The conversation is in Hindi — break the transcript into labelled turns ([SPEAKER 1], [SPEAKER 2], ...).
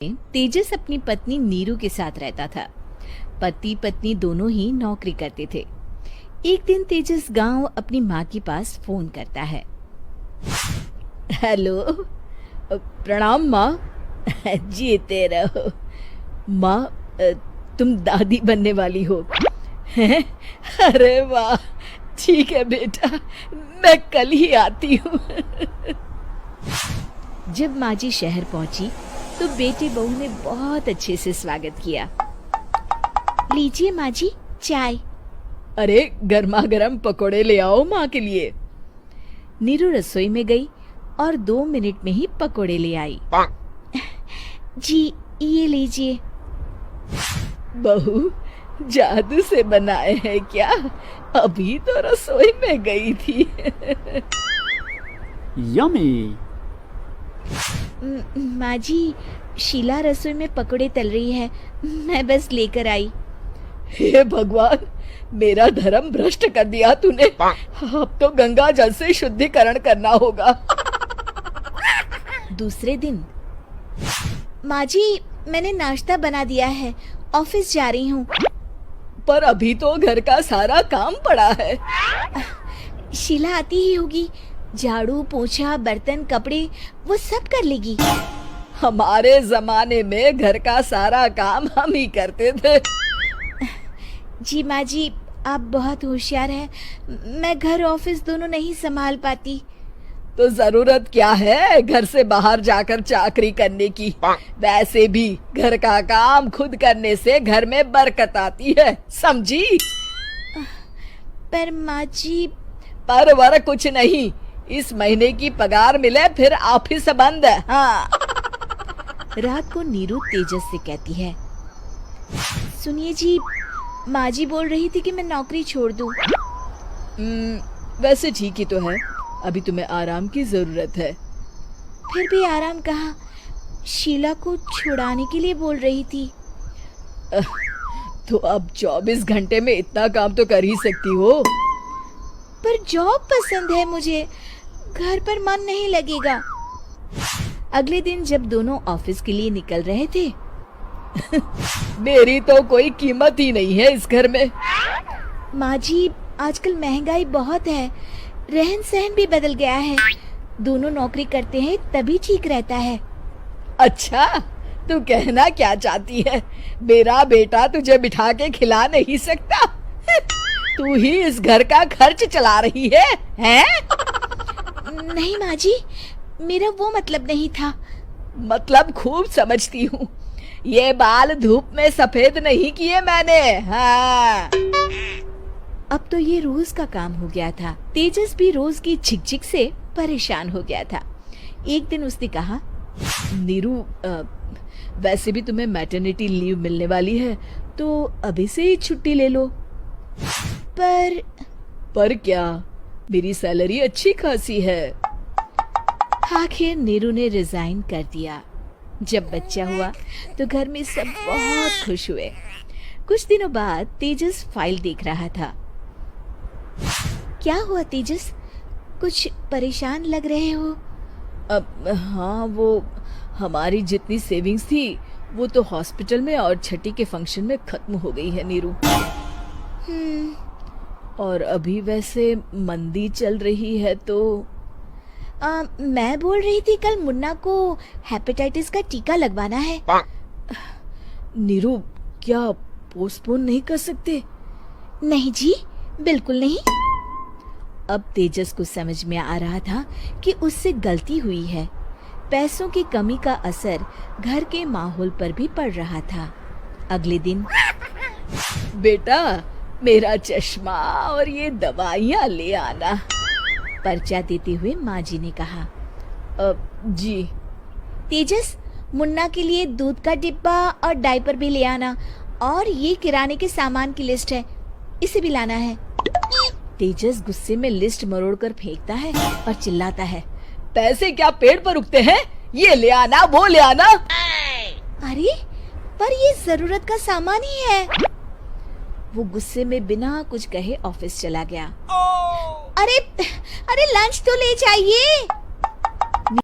[SPEAKER 1] तेजस अपनी पत्नी नीरू के साथ रहता था। पति पत्नी दोनों ही नौकरी करते थे। एक दिन तेजस गांव अपनी माँ के पास फोन करता है। हेलो, प्रणाम माँ। जीते रहो माँ, तुम दादी बनने वाली हो हैं? अरे वाह, ठीक है बेटा, मैं कल ही आती हूँ। जब माँ जी शहर पहुंची तो बेटे बहू ने बहुत अच्छे से स्वागत किया। लीजिए माँ जी, चाय। अरे गर्मा गर्म पकोड़े ले आओ माँ के लिए। नीरू रसोई में गई और 2 मिनट में ही पकोड़े ले आई। जी ये लीजिए। बहू जादू से बनाए हैं क्या? अभी तो रसोई में गई थी।
[SPEAKER 2] यम्मी।
[SPEAKER 1] माँ जी, शीला रसोई में पकोड़े तल रही है, मैं बस लेकर आई। हे भगवान, मेरा धर्म भ्रष्ट कर दिया तूने। अब तो गंगा जल से शुद्धिकरण करना होगा। दूसरे दिन, माँ जी मैंने नाश्ता बना दिया है, ऑफिस जा रही हूँ। पर अभी तो घर का सारा काम पड़ा है। शीला आती ही होगी, झाड़ू पोछा बर्तन कपड़े वो सब कर लेगी। हमारे जमाने में घर का सारा काम हम ही करते थे। जी माँ जी, आप बहुत होशियार हैं, मैं घर ऑफिस दोनों नहीं संभाल पाती। तो जरूरत क्या है घर से बाहर जाकर चाकरी करने की? वैसे भी घर का काम खुद करने से घर में बरकत आती है, समझी? पर माँ जी, पर वर कुछ नहीं, इस महीने की पगार मिले फिर ऑफिस बंद है। हाँ। रात को नीरू तेजस से कहती है, सुनिए जी, माँ जी बोल रही थी कि मैं नौकरी छोड़ दूं। वैसे ठीक ही तो है, अभी तुम्हें आराम की जरूरत है। फिर भी आराम कहाँ, शीला को छुड़ाने के लिए बोल रही थी। तो अब 24 घंटे में इतना काम तो कर ही सकती हो। पर जॉब पसंद है मुझे, घर पर मन नहीं लगेगा। अगले दिन जब दोनों ऑफिस के लिए निकल रहे थे, मेरी तो कोई कीमत ही नहीं है इस घर में। माँ जी, आजकल महंगाई बहुत है, रहन सहन भी बदल गया है, दोनों नौकरी करते हैं तभी ठीक रहता है। अच्छा, तू कहना क्या चाहती है? मेरा बेटा तुझे बिठा के खिला नहीं सकता? तू ही इस घर का खर्च चला रही है, हैं? नहीं माँ जी, मेरा वो मतलब नहीं था। मतलब खूब समझती हूँ, ये बाल धूप में सफेद नहीं किए मैंने। हाँ। अब तो ये रोज का काम हो गया था। तेजस भी रोज की झिकझिक से परेशान हो गया था। एक दिन उसने कहा, नीरू, वैसे भी तुम्हें मैटरनिटी लीव मिलने वाली है, तो अभी से ही छुट्टी ले लो। पर क्या, मेरी सैलरी अच्छी खासी है। आखिर नीरू ने रिजाइन कर दिया। जब बच्चा हुआ तो घर में सब बहुत खुश हुए। कुछ दिनों बाद तेजस फाइल देख रहा था। क्या हुआ तेजस, कुछ परेशान लग रहे हो? हाँ, वो हमारी जितनी सेविंग्स थी वो तो हॉस्पिटल में और छठी के फंक्शन में खत्म हो गई है नीरू। और अभी वैसे मंदी चल रही है तो मैं बोल रही थी कल मुन्ना को हेपेटाइटिस का टीका लगवाना है। नीरू, क्या पोस्टपोन नहीं कर सकते? नहीं जी, बिल्कुल नहीं। अब तेजस को समझ में आ रहा था कि उससे गलती हुई है। पैसों की कमी का असर घर के माहौल पर भी पड़ रहा था। अगले दिन, बेटा मेरा चश्मा और ये दवाइयाँ ले आना, पर्चा देते हुए माँ जी ने कहा। जी। तेजस, मुन्ना के लिए दूध का डिब्बा और डायपर भी ले आना, और ये किराने के सामान की लिस्ट है, इसे भी लाना है। तेजस गुस्से में लिस्ट मरोड़कर फेंकता है और चिल्लाता है, पैसे क्या पेड़ पर उगते हैं? ये ले आना, वो ले आना। अरे पर ये जरूरत का सामान ही है। वो गुस्से में बिना कुछ कहे ऑफिस चला गया। अरे लंच तो ले जाइए।